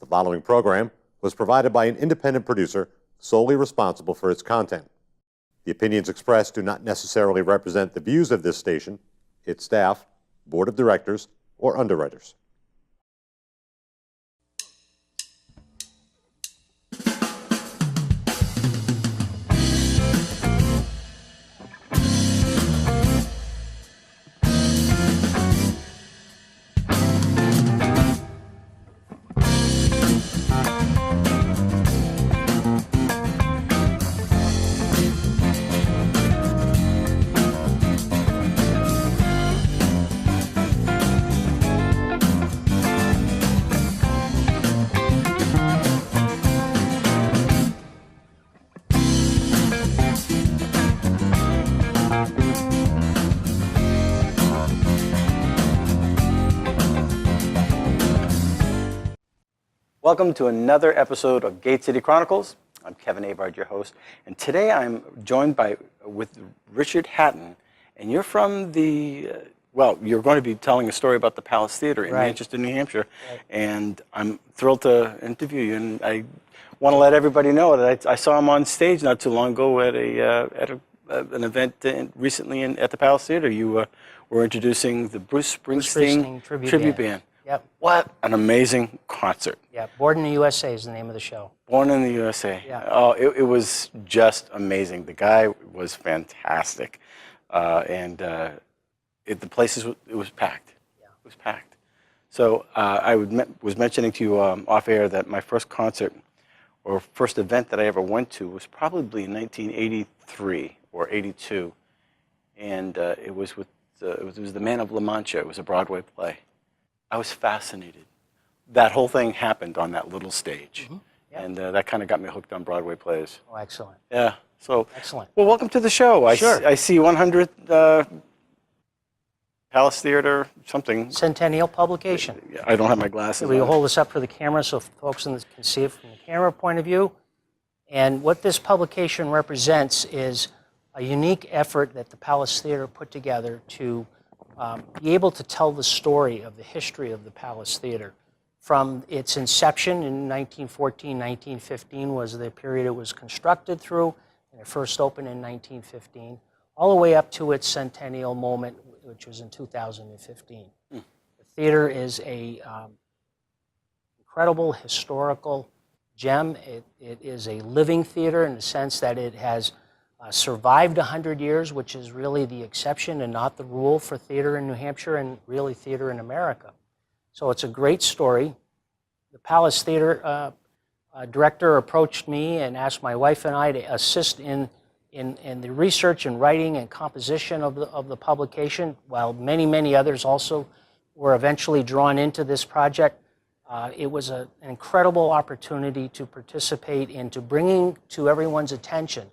The following program was provided by an independent producer solely responsible for its content. The opinions expressed do not necessarily represent the views of this station, its staff, board of directors, or underwriters. Welcome to another episode of Gate City Chronicles. I'm Kevin Avard, your host, and today I'm joined with Richard Hatton, and you're from you're going to be telling a story about the Palace Theater in Manchester, New Hampshire, and I'm thrilled to interview you. And I want to let everybody know that I saw him on stage not too long ago at an event recently at the Palace Theater. You were introducing the Bruce Springsteen tribute band. Yep. What an amazing concert. Yeah, Born in the USA is the name of the show. Born in the USA. Yeah. Oh, it was just amazing. The guy was fantastic. The place it was packed. Yeah. It was packed. So I was mentioning to you off air that my first concert or first event that I ever went to was probably in 1983 or 82. And it was the Man of La Mancha. It was a Broadway play. I was fascinated. That whole thing happened on that little stage. Mm-hmm. Yep. And that kind of got me hooked on Broadway plays. Oh, excellent. Yeah. So excellent. Well, welcome to the show. Sure. I see 100th Palace Theater something. Centennial publication. I don't have my glasses We on. hold this up for the camera so folks can see it from the camera point of view. And what this publication represents is a unique effort that the Palace Theater put together to be able to tell the story of the history of the Palace Theater. From its inception in 1914, 1915 was the period it was constructed through, and it first opened in 1915, all the way up to its centennial moment, which was in 2015. The theater is a incredible historical gem. It is a living theater in the sense that it has survived 100 years, which is really the exception and not the rule for theater in New Hampshire and really theater in America. So it's a great story. The Palace Theater director approached me and asked my wife and I to assist in the research and writing and composition of the publication, while many others also were eventually drawn into this project. It was an incredible opportunity to participate in to bringing to everyone's attention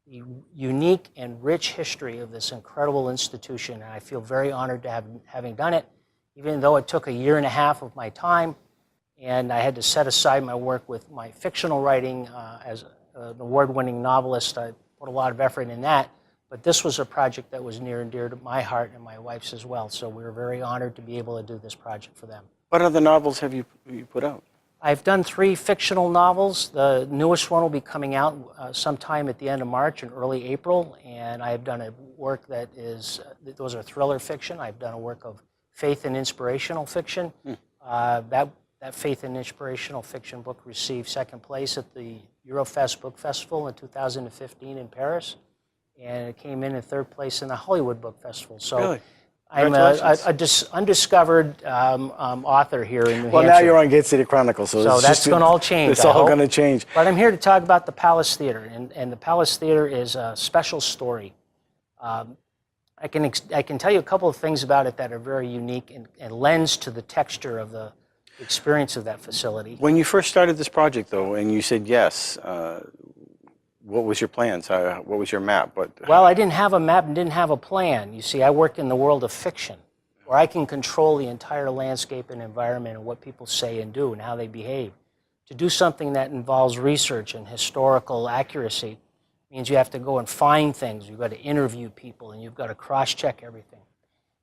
the unique and rich history of this incredible institution, and I feel very honored to having done it, even though it took a year and a half of my time, and I had to set aside my work with my fictional writing as an award-winning novelist. I put a lot of effort in that, but this was a project that was near and dear to my heart and my wife's as well, so we were very honored to be able to do this project for them. What other novels have you put out? I've done 3 fictional novels. The newest one will be coming out sometime at the end of March and early April, and I have done a work that is, those are thriller fiction. I've done a work of faith and inspirational fiction. That faith and inspirational fiction book received 2nd place at the Eurofest Book Festival in 2015 in Paris, and it came in 3rd place in the Hollywood Book Festival. So. Really? I'm an undiscovered author here in New Hampshire. Well, now you're on Gate City Chronicles, so that's going to all change. It's all going to change. But I'm here to talk about the Palace Theater, and the Palace Theater is a special story. I can tell you a couple of things about it that are very unique and lends to the texture of the experience of that facility. When you first started this project, though, and you said yes, what was your plans? What was your map? Well, I didn't have a map and didn't have a plan. You see, I work in the world of fiction, where I can control the entire landscape and environment and what people say and do and how they behave. To do something that involves research and historical accuracy means you have to go and find things. You've got to interview people, and you've got to cross-check everything.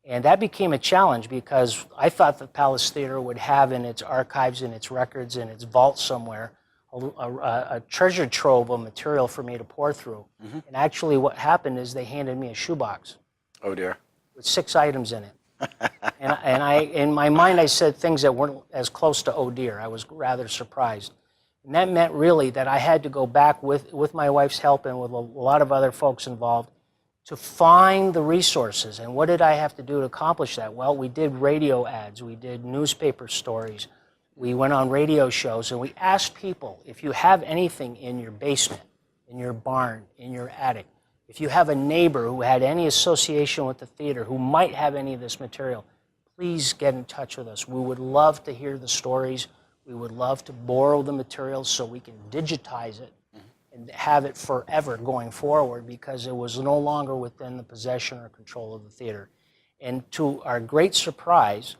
And that became a challenge because I thought the Palace Theater would have in its archives, in its records, in its vault somewhere, a treasure trove of material for me to pour through. And actually what happened is they handed me a shoebox Oh dear. with 6 items in it. And I, in my mind, I said things that weren't as close to oh dear. I was rather surprised. And that meant really that I had to go back with my wife's help and with a lot of other folks involved to find the resources. And what did I have to do to accomplish that? Well, we did radio ads, we did newspaper stories, we went on radio shows, and we asked people, if you have anything in your basement, in your barn, in your attic, if you have a neighbor who had any association with the theater who might have any of this material, please get in touch with us. We would love to hear the stories. We would love to borrow the materials so we can digitize it and have it forever going forward, because it was no longer within the possession or control of the theater. And to our great surprise,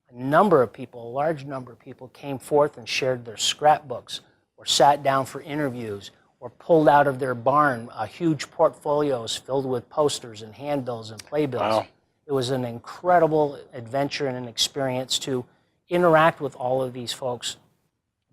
a number of people, a large number of people came forth and shared their scrapbooks or sat down for interviews or pulled out of their barn huge portfolios filled with posters and handbills and playbills. Wow. It was an incredible adventure and an experience to interact with all of these folks,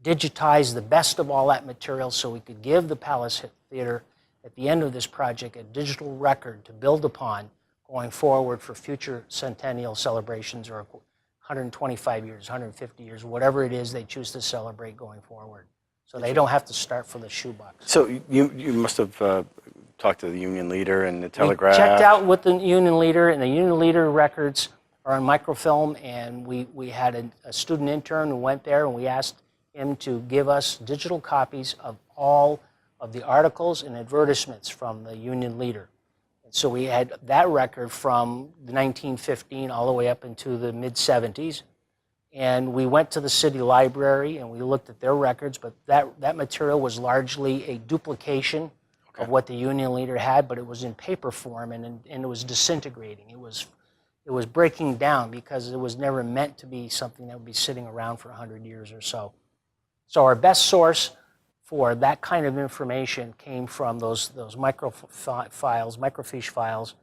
digitize the best of all that material so we could give the Palace Theater at the end of this project a digital record to build upon going forward for future centennial celebrations or 125 years, 150 years, whatever it is they choose to celebrate going forward. So they don't have to start from the shoebox. So you must have talked to the union leader and the Telegraph. We checked out with the union leader, and the union leader records are on microfilm, and we had a student intern who went there, and we asked him to give us digital copies of all of the articles and advertisements from the union leader. And so we had that record from 1915 all the way up into the mid-70s. And we went to the city library and we looked at their records, but that material was largely a duplication of what the union leader had, but it was in paper form and it was disintegrating. It was breaking down because it was never meant to be something that would be sitting around for 100 years or so. So our best source for that kind of information came from those microfiche files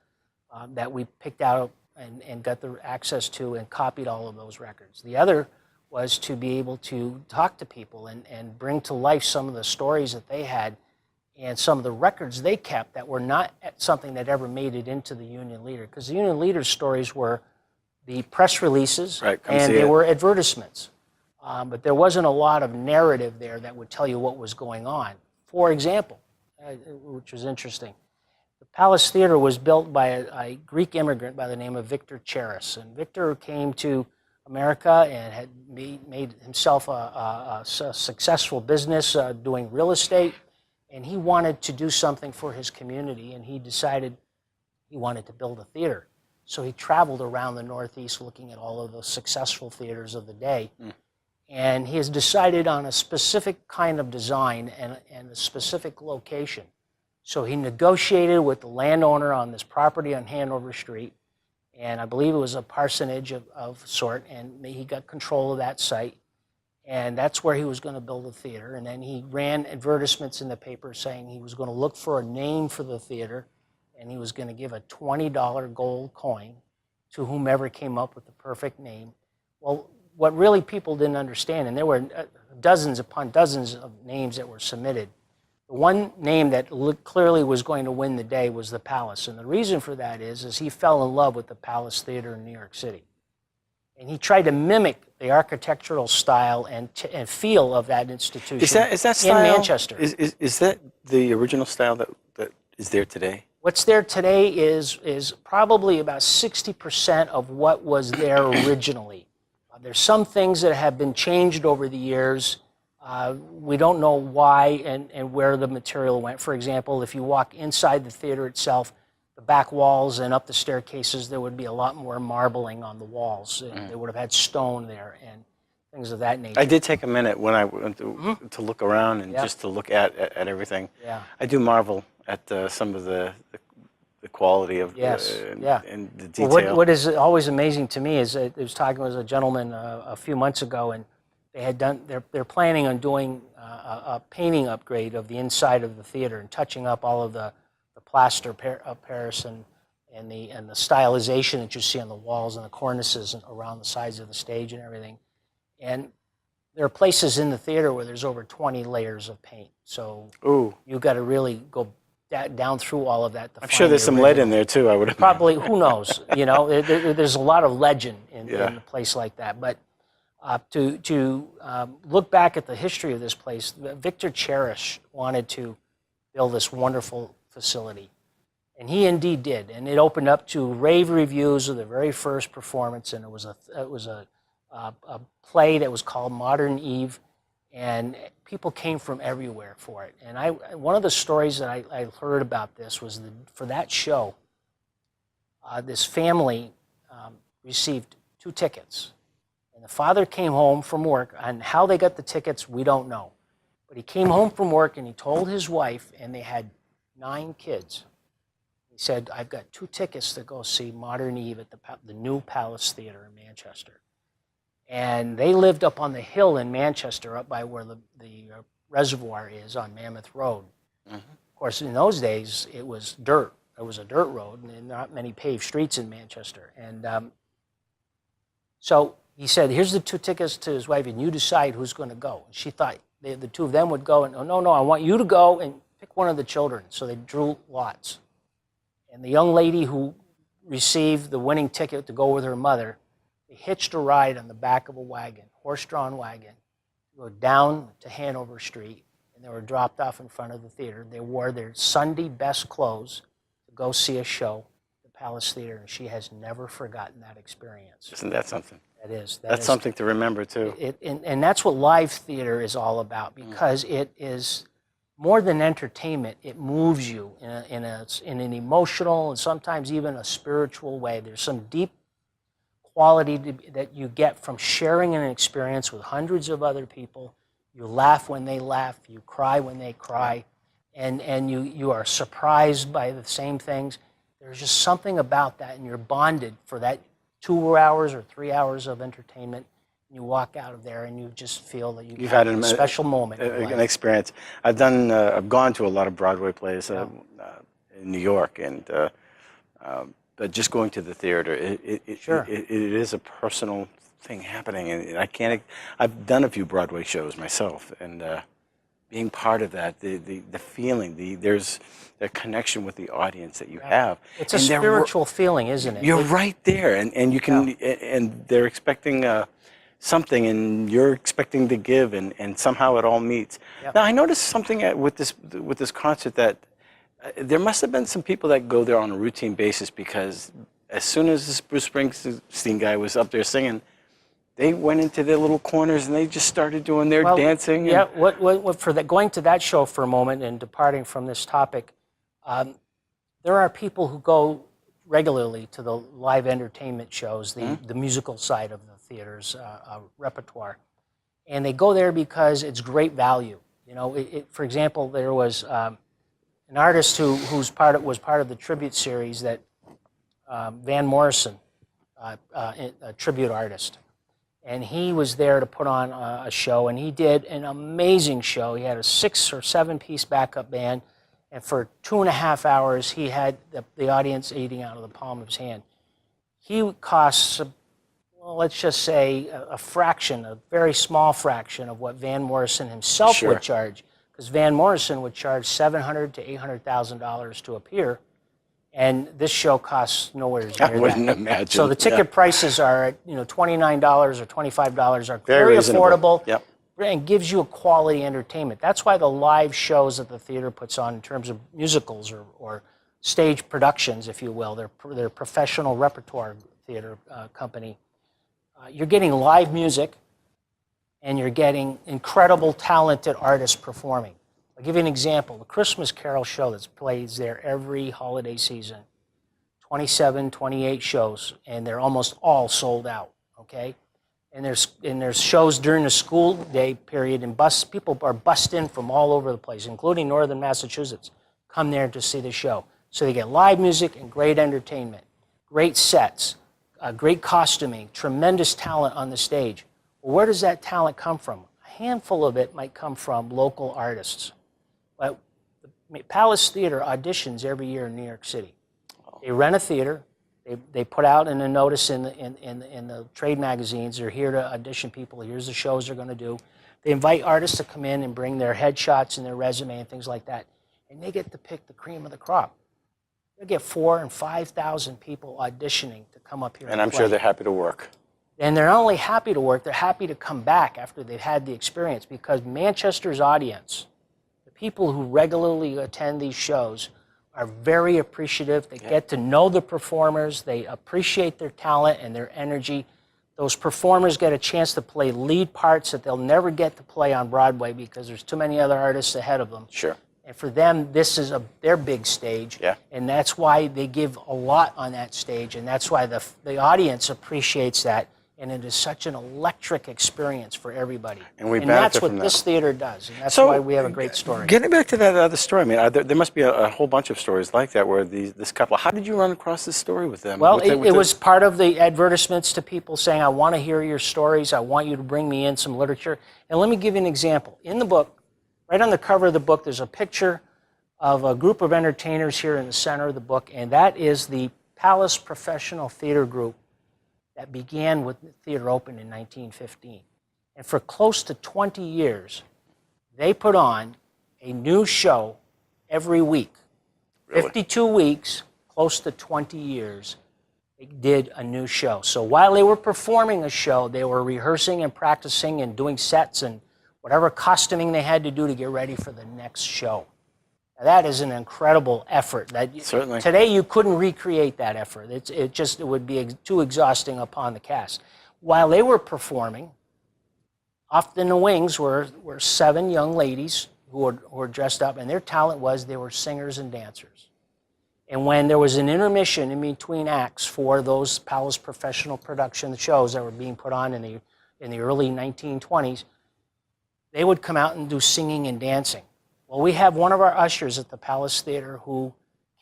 that we picked out and got the access to and copied all of those records. The other was to be able to talk to people and bring to life some of the stories that they had and some of the records they kept that were not something that ever made it into the union leader, because the union leader's stories were the press releases, right, and they were advertisements. But there wasn't a lot of narrative there that would tell you what was going on. For example, which was interesting, the Palace Theater was built by a Greek immigrant by the name of Victor Charis. And Victor came to America and had made himself a successful business doing real estate. And he wanted to do something for his community, and he decided he wanted to build a theater. So he traveled around the Northeast looking at all of the successful theaters of the day. And he has decided on a specific kind of design and a specific location. So he negotiated with the landowner on this property on Hanover Street, and I believe it was a parsonage of sort, and he got control of that site. And that's where he was going to build a theater. And then he ran advertisements in the paper saying he was going to look for a name for the theater, and he was going to give a $20 gold coin to whomever came up with the perfect name. Well, what really people didn't understand, and there were dozens upon dozens of names that were submitted, the one name that clearly was going to win the day was the Palace. And the reason for that is he fell in love with the Palace Theater in New York City. And he tried to mimic the architectural style and feel of that institution Is that style, in Manchester. Is that the original style that is there today? What's there today is probably about 60% of what was there originally. There's some things that have been changed over the years. We don't know why and where the material went. For example, if you walk inside the theater itself, the back walls and up the staircases, there would be a lot more marbling on the walls. They would have had stone there and things of that nature. I did take a minute when I went to look around and just to look at everything. Yeah. I do marvel at some of the quality of and the detail. Well, what is always amazing to me is I was talking with a gentleman a few months ago, and they had done. They're planning on doing a painting upgrade of the inside of the theater and touching up all of the plaster of Paris and and the stylization that you see on the walls and the cornices and around the sides of the stage and everything. And there are places in the theater where there's over 20 layers of paint. So Ooh. you've got to really go down through all of that. To I'm find sure there's the some lead in original. there too, I would have. Probably, who knows? You know, there's a lot of legend in a place like that. But to look back at the history of this place, Victor Cherish wanted to build this wonderful facility. And he indeed did. And it opened up to rave reviews of the very first performance. And it was a play that was called Modern Eve. And people came from everywhere for it. And one of the stories that I heard about this was for that show, this family received 2 tickets. And the father came home from work. And how they got the tickets, we don't know. But he came home from work and he told his wife, and they had 9 kids. He said, I've got 2 tickets to go see Modern Eve at the new Palace Theater in Manchester. And they lived up on the hill in Manchester, up by where the reservoir is on Mammoth Road. Mm-hmm. Of course, in those days, it was dirt. It was a dirt road, and not many paved streets in Manchester. And so he said, here's the 2 tickets to his wife, and you decide who's going to go. And she thought the 2 of them would go, and, oh, no, I want you to go and pick one of the children. So they drew lots. And the young lady who received the winning ticket to go with her mother, they hitched a ride on the back of a wagon, horse-drawn wagon, to go down to Hanover Street, and they were dropped off in front of the theater. They wore their Sunday best clothes to go see a show at the Palace Theater, and she has never forgotten that experience. Isn't that something? That is. That's something to remember, too. And that's what live theater is all about, because it is more than entertainment. It moves you in an emotional and sometimes even a spiritual way. There's some deep quality that you get from sharing an experience with hundreds of other people. You laugh when they laugh, you cry when they cry, and you are surprised by the same things. There's just something about that, and you're bonded for that 2 hours or 3 hours of entertainment. You walk out of there and you just feel that you've had a special moment. An experience. I've gone to a lot of Broadway plays in New York, and but just going to the theater, it is a personal thing happening, and I've done a few Broadway shows myself, and being part of that, the feeling, there's a connection with the audience that you have. It's a spiritual feeling, isn't it? You're right there, and you can, and they're expecting something, and you're expecting to give, and somehow it all meets. Yep. Now, I noticed something with this concert that there must have been some people that go there on a routine basis, because as soon as this Bruce Springsteen guy was up there singing, they went into their little corners and they just started doing their dancing. Yeah, going to that show for a moment and departing from this topic, there are people who go regularly to the live entertainment shows, the musical side of the theater's repertoire. And they go there because it's great value. You know, for example, there was an artist who was part of the tribute series that Van Morrison, a tribute artist, and he was there to put on a show, and he did an amazing show. He had a 6 or 7 piece backup band, and for 2.5 hours he had the audience eating out of the palm of his hand. He costs, well, let's just say a fraction, a very small fraction of what Van Morrison himself would charge. Because Van Morrison would charge $700,000 to $800,000 to appear, and this show costs nowhere near that. I wouldn't imagine. So the ticket prices are at $29 or $25 are very affordable. Yep. And gives you a quality entertainment. That's why the live shows that the theater puts on in terms of musicals or stage productions, if you will, they're professional repertoire theater company. You're getting live music, and you're getting incredible, talented artists performing. I'll give you an example. The Christmas Carol show that plays there every holiday season, 27, 28 shows, and they're almost all sold out, okay? And there's shows during the school day period, and people are bussed in from all over the place, including northern Massachusetts, come there to see the show. So they get live music and great entertainment, great sets, great costuming, tremendous talent on the stage. Well, where does that talent come from? A handful of it might come from local artists. But the Palace Theater auditions every year in New York City. They rent a theater. They put out in a notice in the trade magazines, they're here to audition people. Here's the shows they're going to do. They invite artists to come in and bring their headshots and their resume and things like that. And they get to pick the cream of the crop. They get 4,000 and 5,000 people auditioning to come up here. And I'm play. sure they're happy to work. And they're not only happy to work, they're happy to come back after they've had the experience, because Manchester's audience, the people who regularly attend these shows, are very appreciative. They get to know the performers. They appreciate their talent and their energy. Those performers get a chance to play lead parts that they'll never get to play on Broadway because there's too many other artists ahead of them. Sure. And for them, this is their big stage. Yeah. And that's why they give a lot on that stage. And that's why the audience appreciates that. And it is such an electric experience for everybody. And we that's benefit what from that. this theater does. And that's why we have a great story. Getting back to that other story, I mean, there must be a whole bunch of stories like that where this couple, how did you run across this story with them? Well, it was part of the advertisements to people saying, I want to hear your stories. I want you to bring me in some literature. And let me give you an example. In the book, right on the cover of the book, there's a picture of a group of entertainers here in the center of the book, and that is the Palace Professional Theater Group that began with the theater opened in 1915. And for close to 20 years, they put on a new show every week. Really? 52 weeks, close to 20 years, they did a new show. So while they were performing a show, they were rehearsing and practicing and doing sets and whatever costuming they had to do to get ready for the next show. Now, that is an incredible effort. Certainly. Today you couldn't recreate that effort. It would be too exhausting upon the cast. While they were performing, off in the wings were 7 young ladies who were dressed up, and their talent was they were singers and dancers. And when there was an intermission in between acts for those Palace Professional production shows that were being put on in the early 1920s, they would come out and do singing and dancing. Well, we have one of our ushers at the Palace Theater who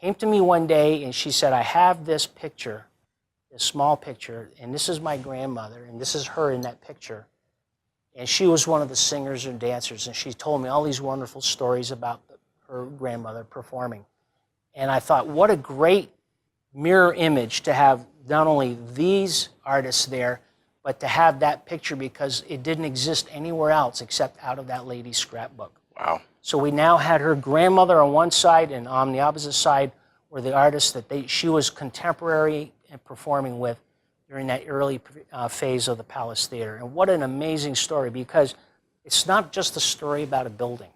came to me one day and she said, I have this picture, this small picture, and this is my grandmother, and this is her in that picture. And she was one of the singers and dancers, and she told me all these wonderful stories about her grandmother performing. And I thought, what a great mirror image to have not only these artists there, but to have that picture, because it didn't exist anywhere else except out of that lady's scrapbook. Wow. So we now had her grandmother on one side, and on the opposite side were the artists that she was contemporary and performing with during that early phase of the Palace Theater. And what an amazing story, because it's not just a story about a building.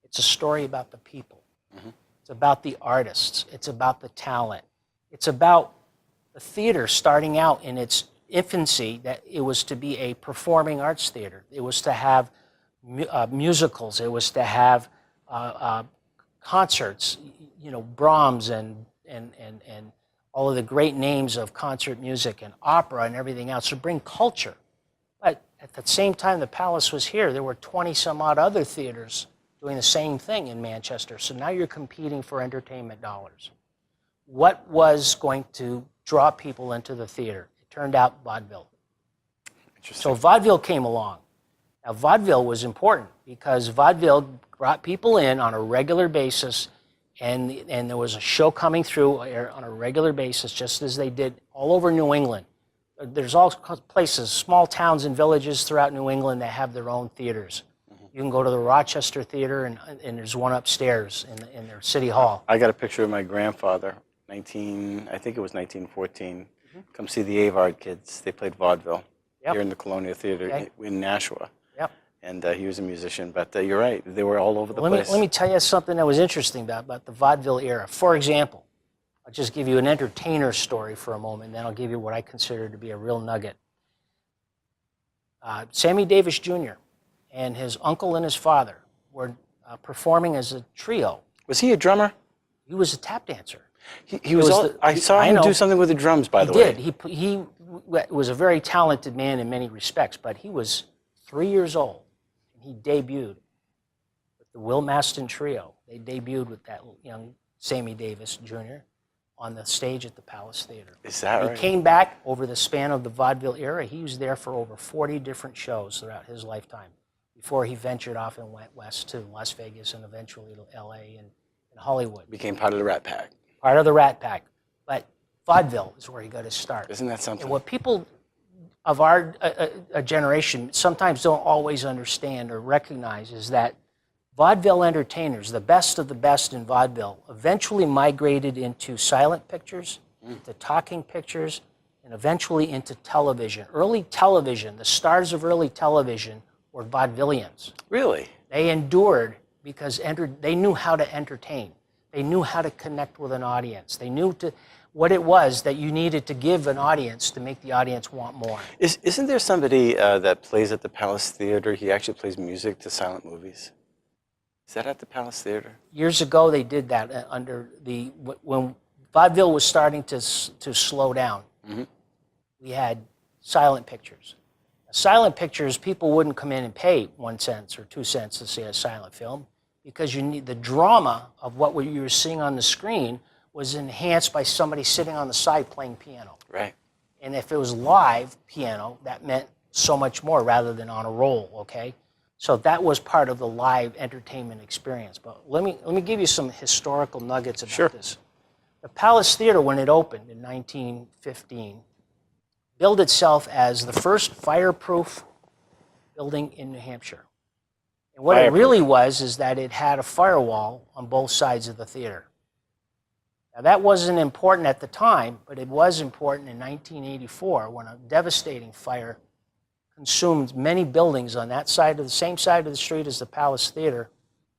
It's a story about the people. Mm-hmm. It's about the artists. It's about the talent. It's about the theater starting out in its infancy, that it was to be a performing arts theater. It was to have musicals. It was to have concerts, Brahms and all of the great names of concert music and opera and everything else, to bring culture. But at the same time the Palace was here, there were 20-some-odd other theaters doing the same thing in Manchester. So now you're competing for entertainment dollars. What was going to draw people into the theater? It turned out vaudeville. So vaudeville came along. Now, vaudeville was important because vaudeville brought people in on a regular basis, and there was a show coming through on a regular basis, just as they did all over New England. There's all places, small towns and villages throughout New England that have their own theaters. Mm-hmm. You can go to the Rochester Theater, and there's one upstairs in their city hall. I got a picture of my grandfather, I think it was 1914. Mm-hmm. Come see the Avard kids. They played vaudeville here in the Colonial Theater in Nashua. Yep. And he was a musician, but you're right, they were all over the place. Let me tell you something that was interesting about the vaudeville era. For example, I'll just give you an entertainer story for a moment, then I'll give you what I consider to be a real nugget. Sammy Davis Jr. and his uncle and his father were performing as a trio. Was he a drummer? He was a tap dancer. I saw him do something with the drums, by the way. He was a very talented man in many respects, but he was 3 years old. He debuted with the Will Maston Trio. They debuted with that young Sammy Davis Jr. on the stage at the Palace Theater. Is that right? He came back over the span of the vaudeville era. He was there for over 40 different shows throughout his lifetime before he ventured off and went west to Las Vegas and eventually to L.A. and Hollywood. Became part of the Rat Pack. part of the Rat Pack. But vaudeville is where he got his start. Isn't that something? And what people of our generation sometimes don't always understand or recognize is that vaudeville entertainers, the best of the best in vaudeville, eventually migrated into silent pictures, into talking pictures, and eventually into television. Early television, the stars of early television were vaudevillians. Really? They endured because they knew how to entertain. They knew how to connect with an audience. They knew what it was that you needed to give an audience to make the audience want more. Isn't there somebody that plays at the Palace Theater? He actually plays music to silent movies. Is that at the Palace Theater? Years ago, they did that when vaudeville was starting to slow down. We had silent pictures. Silent pictures, people wouldn't come in and pay 1 cent or 2 cents to see a silent film because you need the drama of what you were seeing on the screen was enhanced by somebody sitting on the side playing piano. Right. And if it was live piano, that meant so much more rather than on a roll, okay? So that was part of the live entertainment experience. But let me give you some historical nuggets about this. The Palace Theater, when it opened in 1915, billed itself as the first fireproof building in New Hampshire. And what it really was is that it had a firewall on both sides of the theater. Now, that wasn't important at the time, but it was important in 1984 when a devastating fire consumed many buildings on that side of the same side of the street as the Palace Theater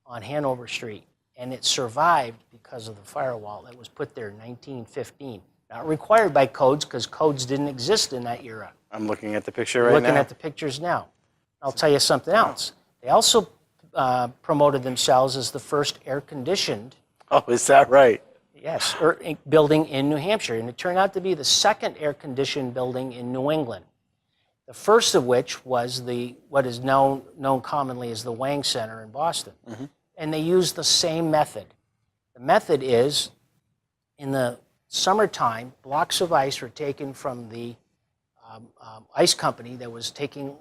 on Hanover Street. And it survived because of the firewall that was put there in 1915. Not required by codes because codes didn't exist in that era. I'm looking at the picture right now. Looking at the pictures now. I'll tell you something else. They also promoted themselves as the first air-conditioned. Oh, is that right? Yes, building in New Hampshire, and it turned out to be the second air-conditioned building in New England. The first of which was what is known commonly as the Wang Center in Boston, and they used the same method. The method is, in the summertime, blocks of ice were taken from the ice company that was taking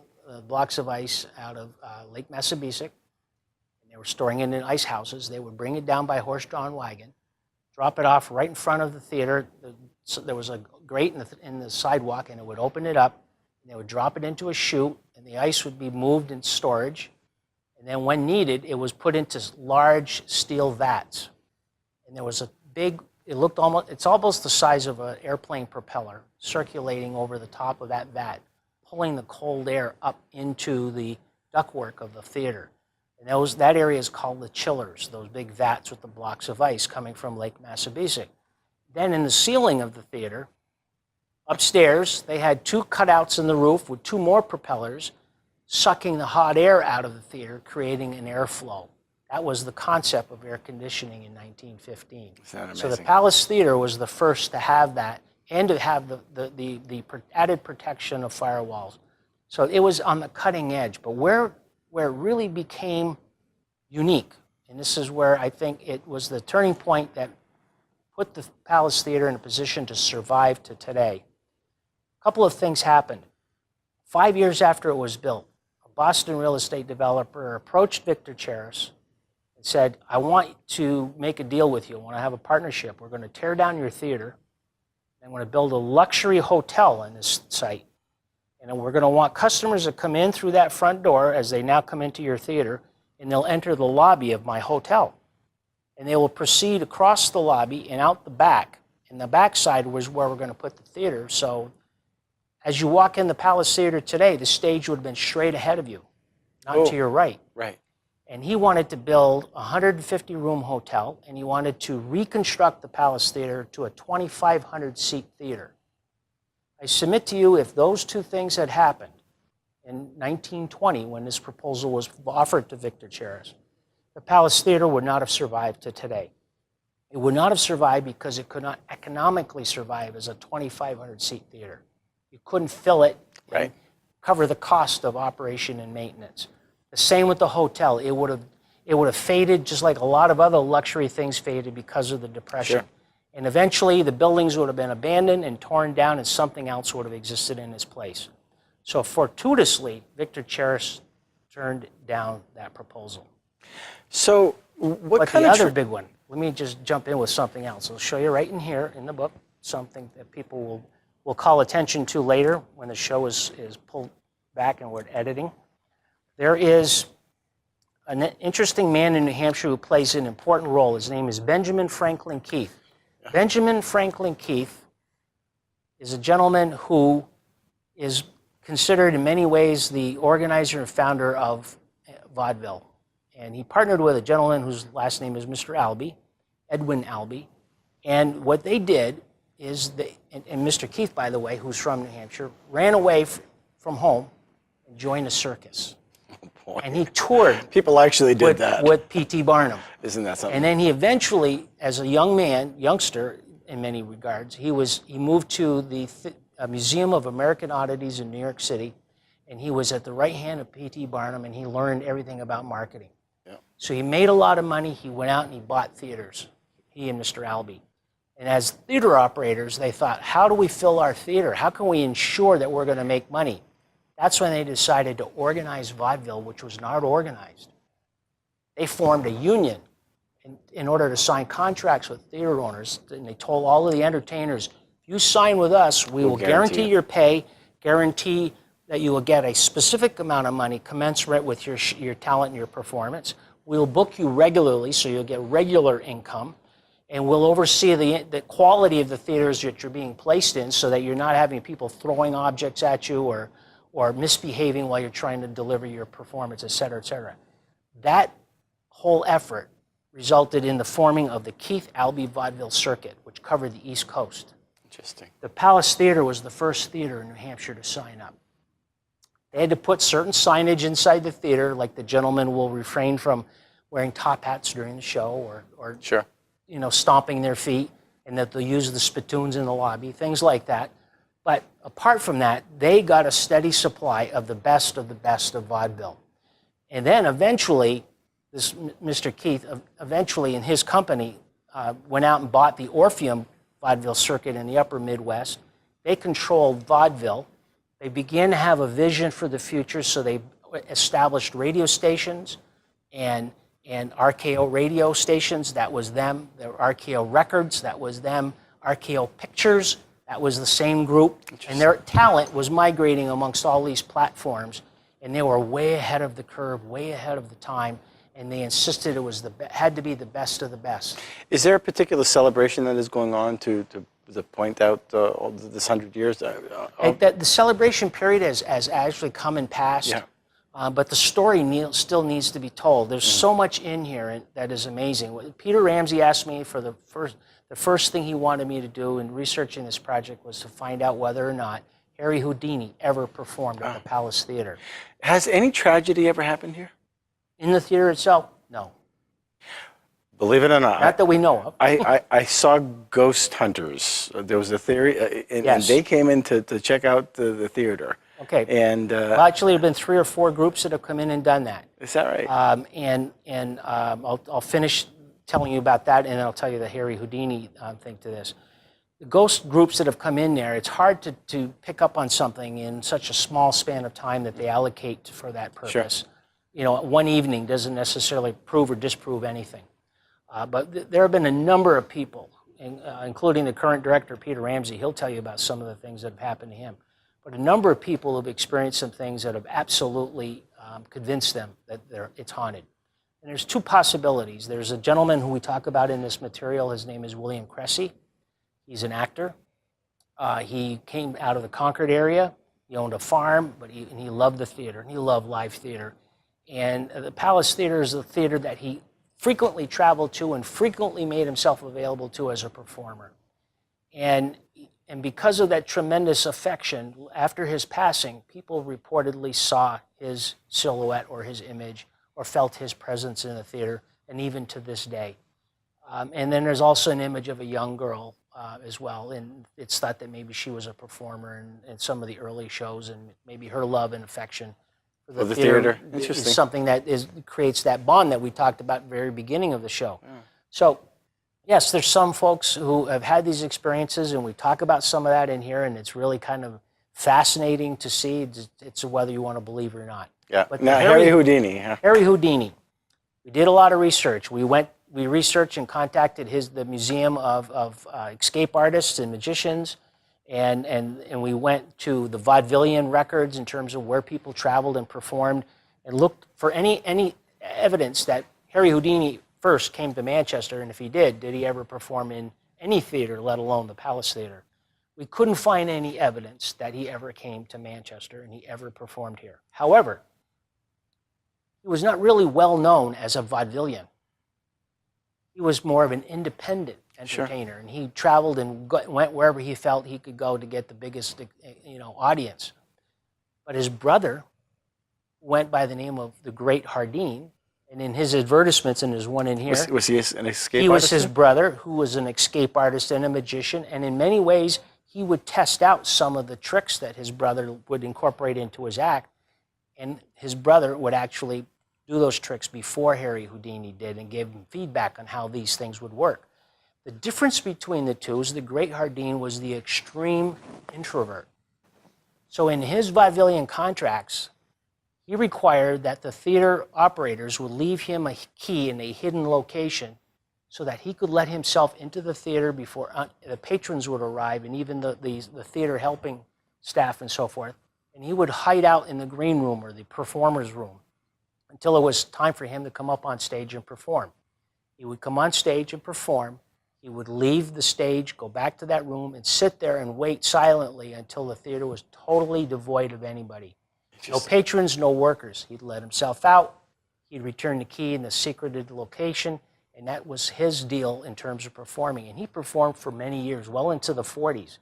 blocks of ice out of Lake Massabesic, and they were storing it in ice houses. They would bring it down by horse-drawn wagon, drop it off right in front of the theater. So there was a grate in the sidewalk, and it would open it up, and they would drop it into a chute, and the ice would be moved in storage. And then when needed, it was put into large steel vats. And there was a big, it's almost the size of an airplane propeller circulating over the top of that vat, pulling the cold air up into the ductwork of the theater. And that area is called the chillers, those big vats with the blocks of ice coming from Lake Massabesic. Then in the ceiling of the theater, upstairs, they had 2 cutouts in the roof with 2 more propellers sucking the hot air out of the theater, creating an airflow. That was the concept of air conditioning in 1915. So the Palace Theater was the first to have that and to have the added protection of firewalls. So it was on the cutting edge. But where it really became unique, and this is where I think it was the turning point that put the Palace Theater in a position to survive to today. A couple of things happened. 5 years after it was built, a Boston real estate developer approached Victor Charis and said, I want to make a deal with you. I want to have a partnership. We're going to tear down your theater, and we're going to build a luxury hotel on this site. And we're going to want customers to come in through that front door as they now come into your theater, and they'll enter the lobby of my hotel. And they will proceed across the lobby and out the back. And the back side was where we're going to put the theater. So as you walk in the Palace Theater today, the stage would have been straight ahead of you, not to your right. Right. And he wanted to build a 150-room hotel, and he wanted to reconstruct the Palace Theater to a 2,500-seat theater. I submit to you, if those 2 things had happened in 1920, when this proposal was offered to Victor Charis, the Palace Theater would not have survived to today. It would not have survived because it could not economically survive as a 2,500-seat theater. You couldn't fill it and cover the cost of operation and maintenance. The same with the hotel. It would have faded just like a lot of other luxury things faded because of the Depression. Sure. And eventually the buildings would have been abandoned and torn down and something else would have existed in its place. So fortuitously, Victor Charis turned down that proposal. So What But kind the of other big one, let me just jump in with something else. I'll show you right in here in the book, something that people will call attention to later when the show is pulled back and we're editing. There is an interesting man in New Hampshire who plays an important role. His name is Benjamin Franklin Keith. Benjamin Franklin Keith is a gentleman who is considered in many ways the organizer and founder of vaudeville. And he partnered with a gentleman whose last name is Mr. Albee, Edwin Albee. And what they did is, and Mr. Keith, by the way, who's from New Hampshire, ran away from home and joined a circus. Boy. And he toured People actually did that. with P.T. Barnum. Isn't that something? And then he eventually, as a youngster in many regards, he moved to the Museum of American Oddities in New York City, and he was at the right hand of P.T. Barnum, and he learned everything about marketing. Yeah. So he made a lot of money. He went out and he bought theaters, he and Mr. Albee. And as theater operators, they thought, how do we fill our theater? How can we ensure that we're going to make money? That's when they decided to organize vaudeville, which was not organized. They formed a union in order to sign contracts with theater owners, and they told all of the entertainers, if you sign with us, we will guarantee your pay, guarantee that you will get a specific amount of money commensurate with your talent and your performance. We'll book you regularly, so you'll get regular income, and we'll oversee the quality of the theaters that you're being placed in so that you're not having people throwing objects at you or misbehaving while you're trying to deliver your performance, et cetera, et cetera. That whole effort resulted in the forming of the Keith Albee Vaudeville Circuit, which covered the East Coast. Interesting. The Palace Theater was the first theater in New Hampshire to sign up. They had to put certain signage inside the theater, like the gentleman will refrain from wearing top hats during the show or Sure. stomping their feet, and that they'll use the spittoons in the lobby, things like that. But apart from that, they got a steady supply of the best of vaudeville. And then eventually, this Mr. Keith, eventually in his company, went out and bought the Orpheum Vaudeville Circuit in the upper Midwest. They controlled vaudeville. They began to have a vision for the future, so they established radio stations and RKO radio stations, that was them. There were RKO Records, that was them. RKO Pictures, that was the same group. And their talent was migrating amongst all these platforms, and they were way ahead of the curve, way ahead of the time, and they insisted it had to be the best of the best. Is there a particular celebration that is going on to point out all this 100 years? The celebration period has actually come and passed. Yeah. But the story still needs to be told. There's so much in here that is amazing. Peter Ramsey asked me for the first thing he wanted me to do in researching this project was to find out whether or not Harry Houdini ever performed at the Palace Theater. Has any tragedy ever happened here? In the theater itself, no. Believe it or not. Not that we know of. I saw ghost hunters. There was a theory, and they came in to check out the theater. Okay. And Well, actually, there have been 3 or 4 groups that have come in and done that. Is that right? I'll finish telling you about that, and then I'll tell you the Harry Houdini thing to this. The ghost groups that have come in there, it's hard to pick up on something in such a small span of time that they allocate for that purpose. Sure. One evening doesn't necessarily prove or disprove anything. But there have been a number of people, including the current director, Peter Ramsey. He'll tell you about some of the things that have happened to him. But a number of people have experienced some things that have absolutely convinced them that it's haunted. And there's 2 possibilities. There's a gentleman who we talk about in this material. His name is William Cressy. He's an actor. He came out of the Concord area. He owned a farm, but he loved the theater, and he loved live theater. And the Palace Theater is a theater that he frequently traveled to and frequently made himself available to as a performer. And because of that tremendous affection, after his passing, people reportedly saw his silhouette or his image or felt his presence in the theater, and even to this day. And then there's also an image of a young girl as well, and it's thought that maybe she was a performer in some of the early shows, and maybe her love and affection for the theater is something that creates that bond that we talked about at the very beginning of the show. Yeah. So, yes, there's some folks who have had these experiences, and we talk about some of that in here, and it's really kind of fascinating to see. It's whether you want to believe it or not. Yeah. But now, Harry Houdini. Huh? Harry Houdini. We did a lot of research. We researched and contacted the Museum of Escape Artists and Magicians, and we went to the vaudevillian records in terms of where people traveled and performed, and looked for any evidence that Harry Houdini first came to Manchester, and if he did he ever perform in any theater, let alone the Palace Theater. We couldn't find any evidence that he ever came to Manchester and he ever performed here. However, he was not really well known as a vaudevillian. He was more of an independent entertainer, and he traveled and went wherever he felt he could go to get the biggest, audience. But his brother went by the name of the Great Hardin, and in his advertisements, and there's one in here. Was he an escape artist? He was his brother, who was an escape artist and a magician, and in many ways, he would test out some of the tricks that his brother would incorporate into his act, and his brother would actually do those tricks before Harry Houdini did and gave him feedback on how these things would work. The difference between the two is the Great Hardin was the extreme introvert. So in his vaudevillian contracts, he required that the theater operators would leave him a key in a hidden location so that he could let himself into the theater before the patrons would arrive, and even the theater helping staff and so forth. And he would hide out in the green room or the performer's room until it was time for him to come up on stage and perform. He would come on stage and perform. He would leave the stage, go back to that room, and sit there and wait silently until the theater was totally devoid of anybody. No patrons, no workers. He'd let himself out. He'd return the key in the secreted location, and that was his deal in terms of performing. And he performed for many years, well into the 40s,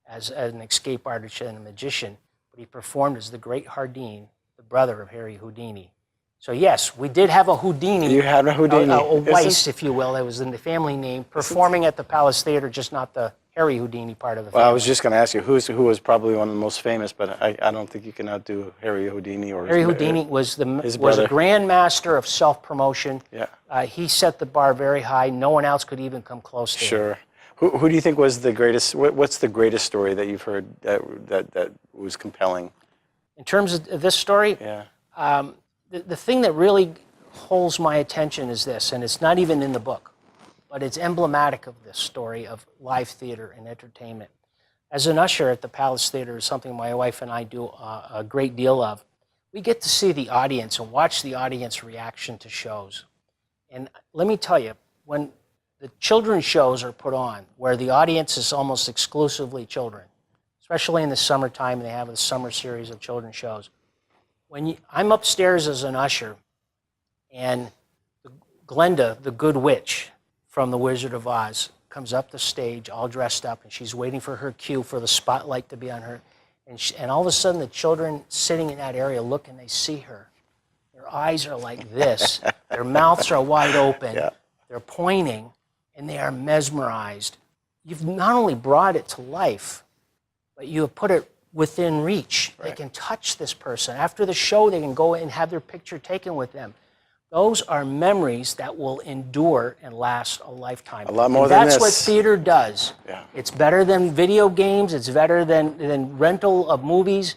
as an escape artist and a magician. But he performed as the Great Hardin, the brother of Harry Houdini. So yes, we did have a Houdini. You had a Houdini. A Weiss, if you will. That was in the family name, performing at the Palace Theater, just not the Harry Houdini part of the family. Well, I was just going to ask you, who was probably one of the most famous, but I don't think you can outdo Harry Houdini. Harry Houdini was a grand master of self-promotion. Yeah. He set the bar very high. No one else could even come close to him. Sure. Who do you think was the greatest, what's the greatest story that you've heard that was compelling? In terms of this story? Yeah. The thing that really holds my attention is this, and it's not even in the book, but it's emblematic of this story of live theater and entertainment. As an usher at the Palace Theater is something my wife and I do a great deal of. We get to see the audience and watch the audience reaction to shows. And let me tell you, when the children's shows are put on, where the audience is almost exclusively children, especially in the summertime, they have a summer series of children's shows. I'm upstairs as an usher, and Glenda, the good witch from The Wizard of Oz, comes up the stage all dressed up, and she's waiting for her cue for the spotlight to be on her. And all of a sudden, the children sitting in that area look, and they see her. Their eyes are like this. Their mouths are wide open. Yeah. They're pointing, and they are mesmerized. You've not only brought it to life, but you have put it within reach. Right. They can touch this person. After the show, they can go and have their picture taken with them. Those are memories that will endure and last a lifetime. A lot more than this. That's what theater does. Yeah. It's better than video games. It's better than rental of movies.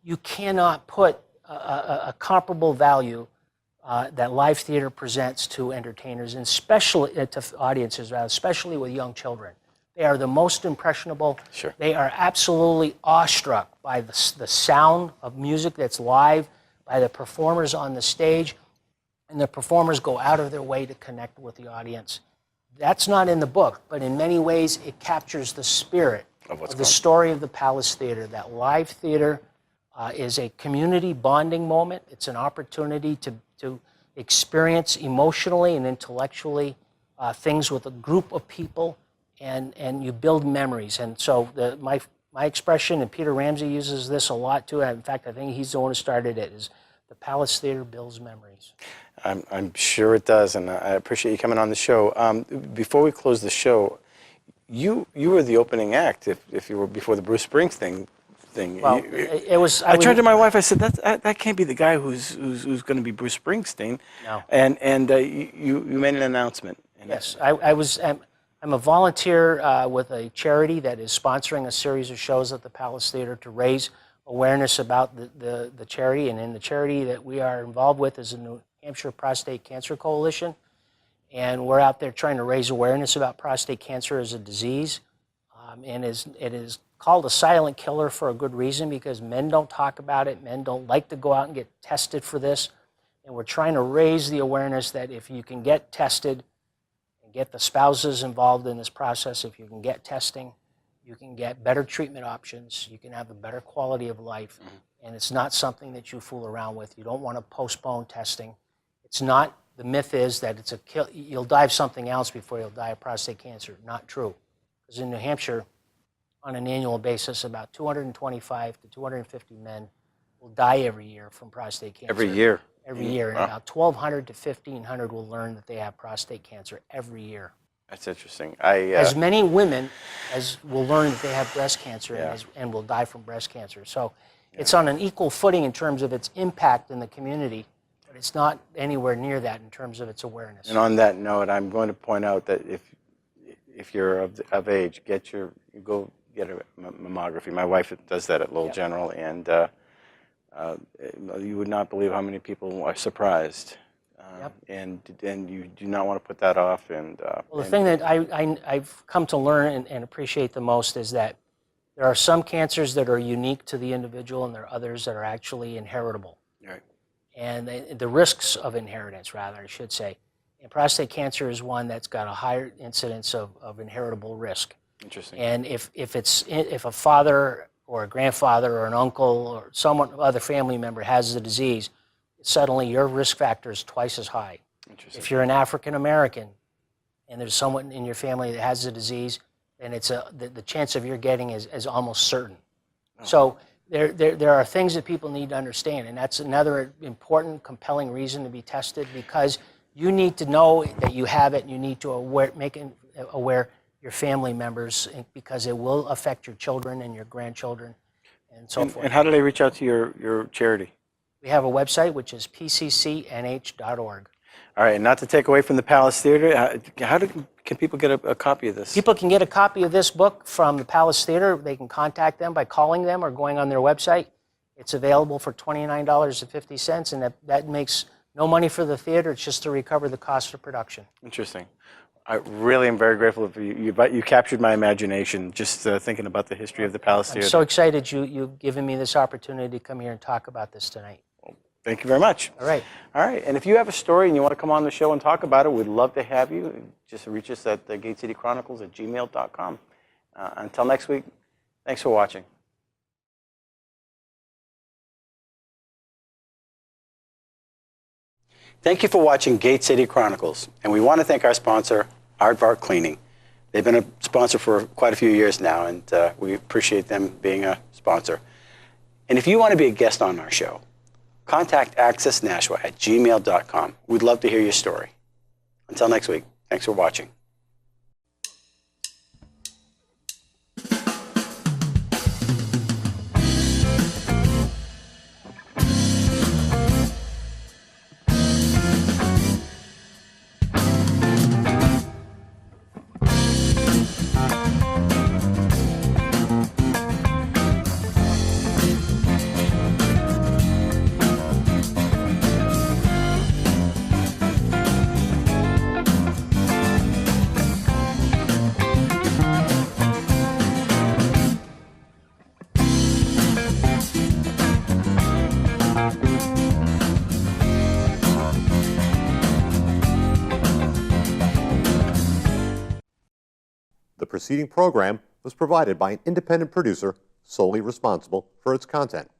You cannot put a comparable value that live theater presents to entertainers, and especially to audiences, especially with young children. They are the most impressionable. Sure. They are absolutely awestruck by the sound of music that's live, by the performers on the stage, and the performers go out of their way to connect with the audience. That's not in the book, but in many ways it captures the spirit of the story of the Palace Theater, that live theater is a community bonding moment. It's an opportunity to experience emotionally and intellectually things with a group of people, and you build memories. And so my expression, and Peter Ramsey uses this a lot too, in fact I think he's the one who started it, is the Palace Theater builds memories. I'm sure it does, and I appreciate you coming on the show. Before we close the show, you were the opening act, if you were before the Bruce Springsteen thing. Well, it was. I turned to my wife. I said, "That can't be the guy who's going to be Bruce Springsteen." No. And you made an announcement. Yes, I'm a volunteer with a charity that is sponsoring a series of shows at the Palace Theater to raise awareness about the charity, and in the charity that we are involved with is the New Hampshire Prostate Cancer Coalition, and we're out there trying to raise awareness about prostate cancer as a disease. And it is called a silent killer for a good reason, because men don't talk about it. Men don't like to go out and get tested for this. And we're trying to raise the awareness that if you can get tested and get the spouses involved in this process, if you can get testing, you can get better treatment options, you can have a better quality of life, and it's not something that you fool around with. You don't want to postpone testing. It's not, the myth is that it's you'll die of something else before you'll die of prostate cancer. Not true. Because in New Hampshire, on an annual basis, about 225 to 250 men will die every year from prostate cancer. Every year? Every year. And Wow. about 1,200 to 1,500 will learn that they have prostate cancer every year. That's interesting. As many women as will learn that they have breast cancer Yeah. and will die from breast cancer. So it's on an equal footing in terms of its impact in the community, but it's not anywhere near that in terms of its awareness. And on that note, I'm going to point out that if you're of age, go get a mammography. My wife does that at Lowell General, and you would not believe how many people are surprised. And you do not want to put that off. Well, the thing that I've come to learn and appreciate the most is that there are some cancers that are unique to the individual, and there are others that are actually inheritable. Right. And the risks of inheritance, rather, I should say. And prostate cancer is one that's got a higher incidence of inheritable risk. Interesting. And if a father or a grandfather or an uncle or other family member has the disease, suddenly your risk factor is twice as high. Interesting. If you're an African American and there's someone in your family that has the disease, then the chance of your getting is almost certain. Oh. So there are things that people need to understand, and that's another important, compelling reason to be tested, because you need to know that you have it, and you need to make aware your family members, because it will affect your children and your grandchildren and so forth. And how do they reach out to your charity? We have a website, which is pccnh.org. All right, and not to take away from the Palace Theater, can people get a copy of this? People can get a copy of this book from the Palace Theater. They can contact them by calling them or going on their website. It's available for $29.50, and that makes no money for the theater. It's just to recover the cost of production. Interesting. I really am very grateful for you. You captured my imagination just thinking about the history of the Palace Theater. I'm so excited you've given me this opportunity to come here and talk about this tonight. Thank you very much. All right. All right. And if you have a story and you want to come on the show and talk about it, we'd love to have you. Just reach us at gatecitychronicles@gmail.com. Until next week, thanks for watching. Thank you for watching Gate City Chronicles. And we want to thank our sponsor, Aardvark Cleaning. They've been a sponsor for quite a few years now, and we appreciate them being a sponsor. And if you want to be a guest on our show, contact accessnashua@gmail.com. We'd love to hear your story. Until next week, thanks for watching. The preceding program was provided by an independent producer solely responsible for its content.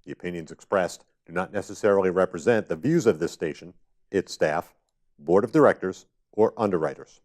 The opinions expressed do not necessarily represent the views of this station, its staff, board of directors, or underwriters.